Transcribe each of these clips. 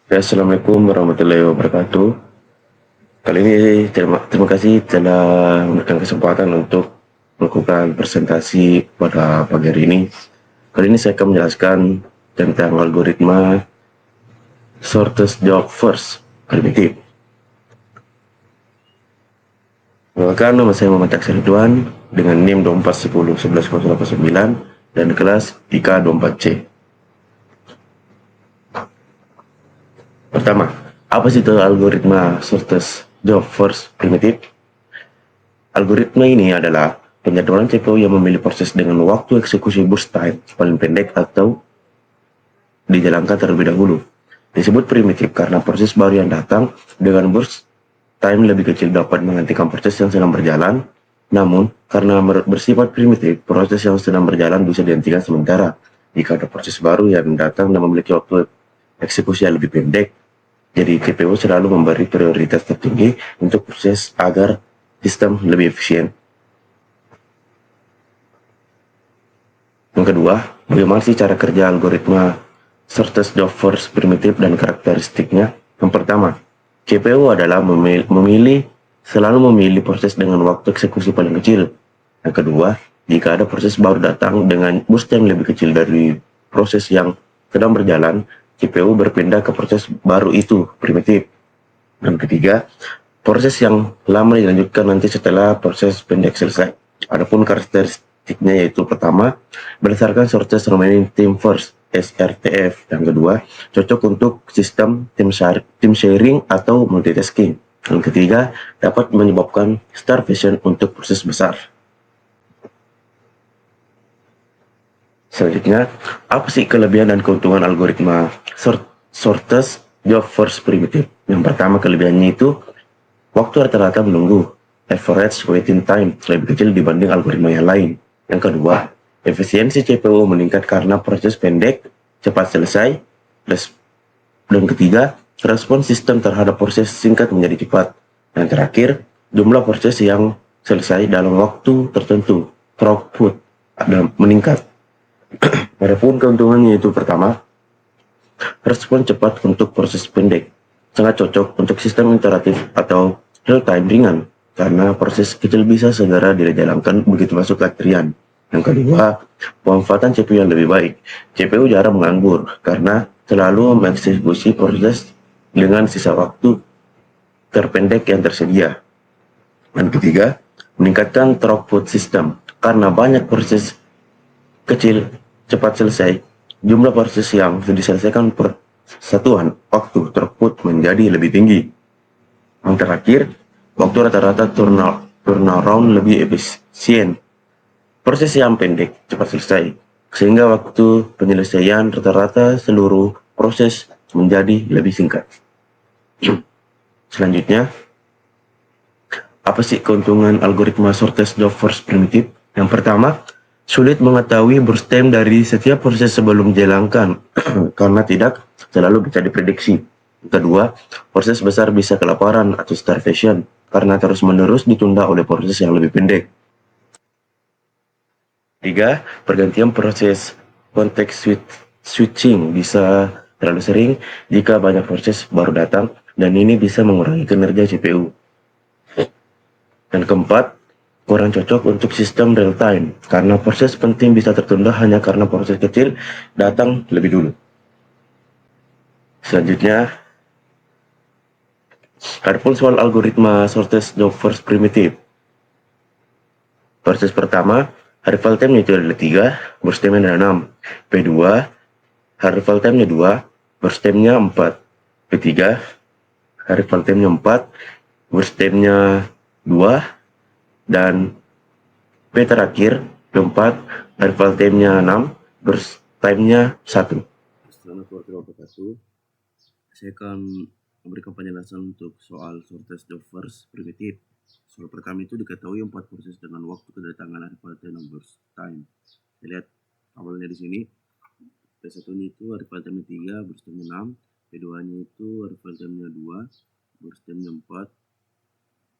Ya, Assalamualaikum warahmatullahi wabarakatuh. Kali ini terima kasih telah memberikan kesempatan untuk melakukan presentasi pada pagi hari ini. Kali ini saya akan menjelaskan tentang algoritma shortest job first primitif. Perkenalkan, nama saya Muhammad Taksir Ridwan dengan NIM 24101109 dan kelas IK24C. Pertama, apa sih itu algoritma shortest job first primitif? Algoritma ini adalah penjadwalan CPU yang memilih proses dengan waktu eksekusi burst time paling pendek atau dijalankan terlebih dahulu. Disebut primitif karena proses baru yang datang dengan burst time lebih kecil dapat menghentikan proses yang sedang berjalan. Namun, karena bersifat primitif, proses yang sedang berjalan bisa dihentikan sementara. Jika ada proses baru yang datang dan memiliki waktu eksekusi yang lebih pendek, jadi CPU selalu memberi prioritas tertinggi untuk proses agar sistem lebih efisien. Yang kedua, bagaimana sih cara kerja algoritma shortest job first primitif dan karakteristiknya? Yang pertama, CPU adalah selalu memilih proses dengan waktu eksekusi paling kecil. Yang kedua, jika ada proses baru datang dengan burst time lebih kecil dari proses yang sedang berjalan, CPU berpindah ke proses baru itu primitif. Dan ketiga, proses yang lama dilanjutkan nanti setelah proses pendek selesai. Adapun karakteristiknya yaitu pertama, berdasarkan shortest remaining time first (SRTF). Yang kedua, cocok untuk sistem tim sharing atau multitasking. Yang ketiga, dapat menyebabkan starvation untuk proses besar. Selanjutnya, apa sih kelebihan dan keuntungan algoritma shortest job first primitive? Yang pertama, kelebihannya itu waktu rata-rata menunggu (average waiting time) lebih kecil dibanding algoritma yang lain. Yang kedua, efisiensi CPU meningkat karena proses pendek, cepat selesai. Dan ketiga, respon sistem terhadap proses singkat menjadi cepat. Dan terakhir, jumlah proses yang selesai dalam waktu tertentu, throughput, meningkat. Adapun keuntungannya itu pertama, respon cepat untuk proses pendek. Sangat cocok untuk sistem interaktif atau real-time ringan, karena proses kecil bisa segera dijalankan begitu masuk antrian. Yang kedua, pemanfaatan CPU yang lebih baik. CPU jarang menganggur, karena selalu mengeksekusi proses dengan sisa waktu terpendek yang tersedia. Dan ketiga, meningkatkan throughput sistem, karena banyak proses kecil cepat selesai, jumlah proses yang diselesaikan per satuan waktu throughput menjadi lebih tinggi. Yang terakhir, waktu rata-rata turnaround lebih efisien. Proses yang pendek cepat selesai, sehingga waktu penyelesaian rata-rata seluruh proses menjadi lebih singkat. Selanjutnya, apa sih keuntungan algoritma shortest job first primitif? Yang pertama, sulit mengetahui burst time dari setiap proses sebelum dijalankan karena tidak selalu bisa diprediksi. Kedua, proses besar bisa kelaparan atau starvation karena terus-menerus ditunda oleh proses yang lebih pendek. Tiga, pergantian proses konteks switching bisa terlalu sering jika banyak proses baru datang, dan ini bisa mengurangi kinerja CPU. Dan keempat, kurang cocok untuk sistem real time, karena proses penting bisa tertunda hanya karena proses kecil datang lebih dulu. Selanjutnya, adapun soal algoritma shortest job first primitive. Proses pertama, arrival time-nya itu adalah 3, burst time-nya adalah 6. P2, arrival time-nya 2, burst time-nya 4. P3, arrival time-nya 4, burst time-nya 2, dan P terakhir, P4, arrival time-nya 6, burst time-nya 1. Assalamualaikum warahmatullahi wabarakatuh. Saya akan memberikan penjelasan untuk soal shortest job first primitif. Soal pertama itu diketahui 4 proses dengan waktu kedatangan arrival time dan burst time. Kita lihat awalnya di sini. P1-nya itu arrival time-nya 3, burst time-nya 6. P2-nya itu arrival time-nya 2, burst time-nya 4.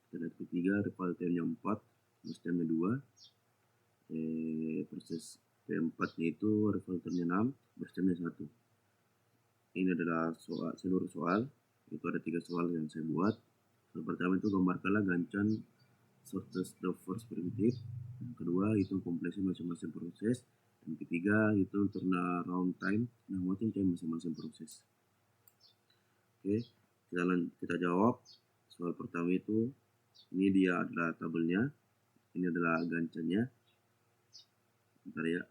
Kita lihat ketiga, arrival time-nya 4, burst time-nya 2. Proses P4-nya itu arrival time-nya 6, burst time-nya 1. ini adalah seluruh soal. Itu ada 3 soal yang saya buat. Yang pertama itu gambarkanlah gancan shortest the first primitive. Yang kedua itu kompleksi masing-masing proses. Yang ketiga itu turnaround time dan waiting time masing-masing proses. Oke, kita jawab. Soal pertama itu, ini dia adalah tabelnya, ini adalah gancannya. Bentar ya.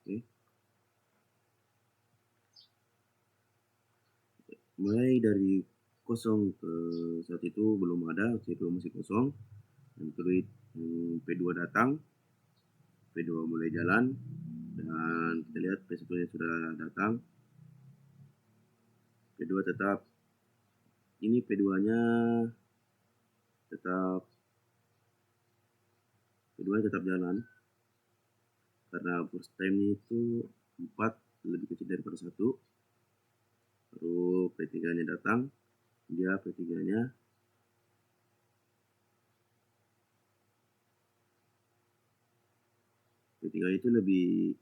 Oke. Mulai dari kosong ke saat itu belum ada, C2 masih kosong. Yang kedua P2 datang, P2 mulai jalan, dan kita lihat P1 nya sudah datang. P2 tetap, ini P2 nya tetap jalan karena burst time itu 4 lebih kecil daripada 1. Baru P3 nya datang, dia P3 nya itu lebih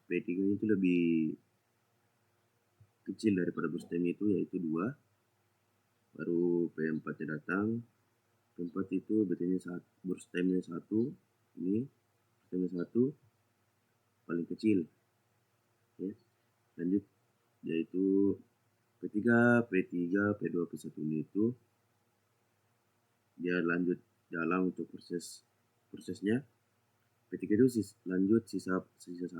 P3 itu lebih kecil daripada burst time itu, yaitu 2. Baru P4 nya datang. P4 itu betulnya burst time nya 1. Ini burst time nya 1 paling kecil ya. Lanjut, yaitu P3, P2, P1 itu dia lanjut jalan untuk prosesnya. P3 itu lanjut sisa 1,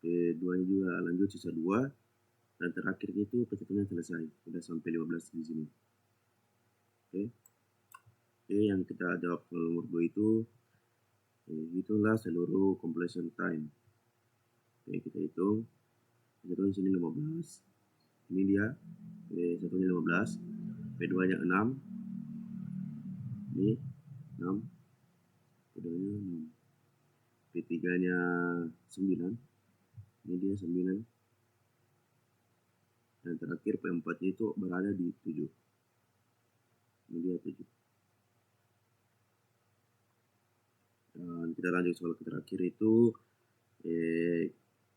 P2 nya juga lanjut sisa 2, dan terakhir itu P1 nya selesai, sudah sampai 15 di sini. Oke, yang kita jawab nomor 2 itu hitunglah seluruh completion time. Oke, kita hitung. P1 di sini 15. Ini dia. P1 nya 15, P2 nya 6. Ini 6. P2 nya 6. P3 nya 9. Ini dia 9. Dan terakhir P4 nya itu berada di 7. Ini dia 7. Dan kita lanjut soal terakhir itu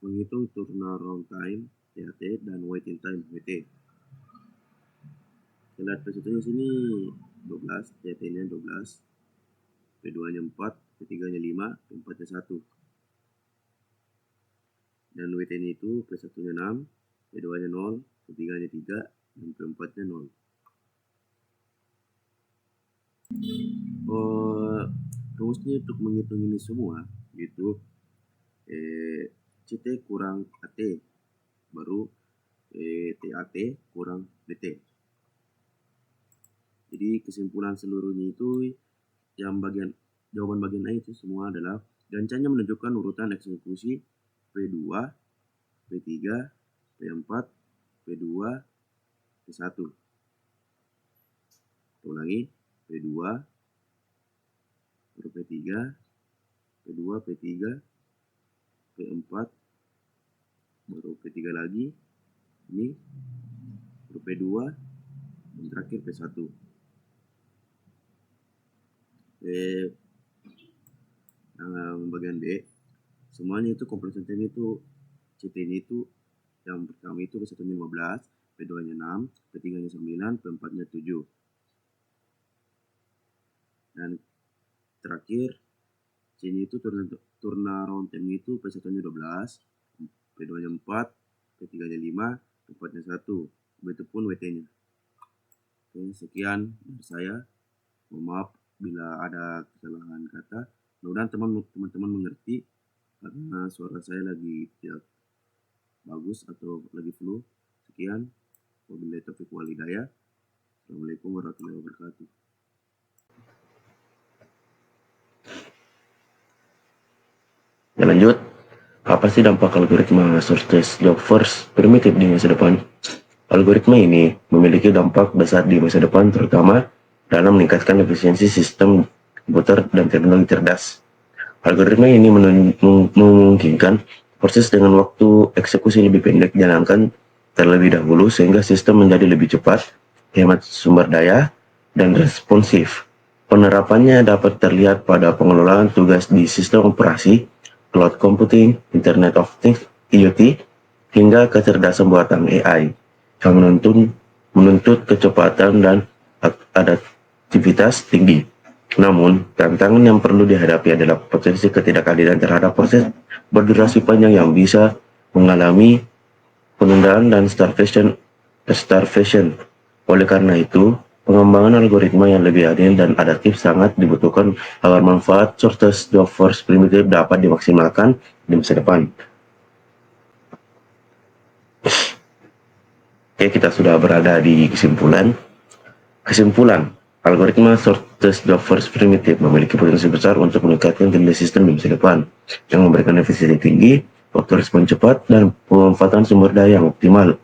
menghitung turnaround time THT dan waiting time WT. Kita lihat P1 nya sini 12, THT nya 12, P2 nya 4, P3 nya 5, P4 nya 1. Dan WT nya itu P1 nya 6, P2 nya 0, P3 nya 3, dan P4 nya 0. Rumusnya untuk menghitung ini semua gitu, CT kurang AT baru TAT kurang DT. Jadi kesimpulan seluruhnya itu jawaban bagian A itu semua adalah gancannya menunjukkan urutan eksekusi P2, P3, P4, P2, P1. Ulangi, P2, baru P3, P2, P3, P4, baru P3 lagi, ini baru P2, dan terakhir P1. Bagian B, semuanya itu completion time itu CT-nya itu yang pertama itu P1 nya 15, P2 nya 6, P3 nya 9, P4 nya 7. Dan terakhir C-nya itu turnaround time itu P1 nya 12, P2 nya 4, P3 nya 5, P4 nya 1. Begitupun WT-nya. Oke, sekian dari saya. Mohon maaf bila ada kesalahan kata. Mudah-mudahan teman-teman mengerti karena suara saya lagi tidak bagus atau lagi flu. Sekian. Wabillahi taufiq wal hidayah. Assalamualaikum warahmatullahi wabarakatuh. Ya, lanjut. Apa sih dampak algoritma shortest job first primitive di masa depan? Algoritma ini memiliki dampak besar di masa depan, terutama dalam meningkatkan efisiensi sistem komputer dan teknologi cerdas. Algoritma ini memungkinkan proses dengan waktu eksekusi lebih pendek dijalankan terlebih dahulu sehingga sistem menjadi lebih cepat, hemat sumber daya, dan responsif. Penerapannya dapat terlihat pada pengelolaan tugas di sistem operasi, cloud computing, Internet of Things (IoT), hingga kecerdasan buatan AI yang menuntut kecepatan dan adaptivitas tinggi. Namun, tantangan yang perlu dihadapi adalah potensi ketidakadilan terhadap proses berdurasi panjang yang bisa mengalami penundaan dan starvation. Oleh karena itu, pengembangan algoritma yang lebih adil dan adaptif sangat dibutuhkan agar manfaat shortest job force primitive dapat dimaksimalkan di masa depan. Oke, kita sudah berada di kesimpulan. Algoritma shortest job force primitive memiliki potensi besar untuk meningkatkan kinerja sistem di masa depan, yang memberikan efisiensi tinggi, waktu respon cepat, dan pemanfaatan sumber daya yang optimal.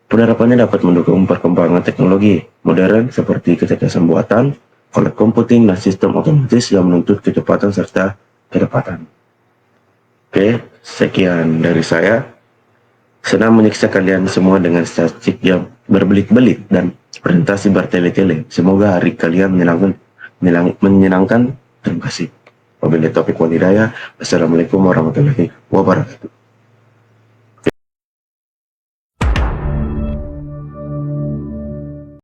Penerapannya dapat mendukung perkembangan teknologi modern seperti kecerdasan buatan, cloud computing, dan sistem otomatis yang menuntut kecepatan serta kedapatan. Oke, sekian dari saya. Senang menyiksa kalian semua dengan statistik yang berbelit-belit dan presentasi bertele-tele. Semoga hari kalian menyenangkan. Terima kasih. Wabillahi taufiq wal hidayah. Wassalamualaikum warahmatullahi wabarakatuh.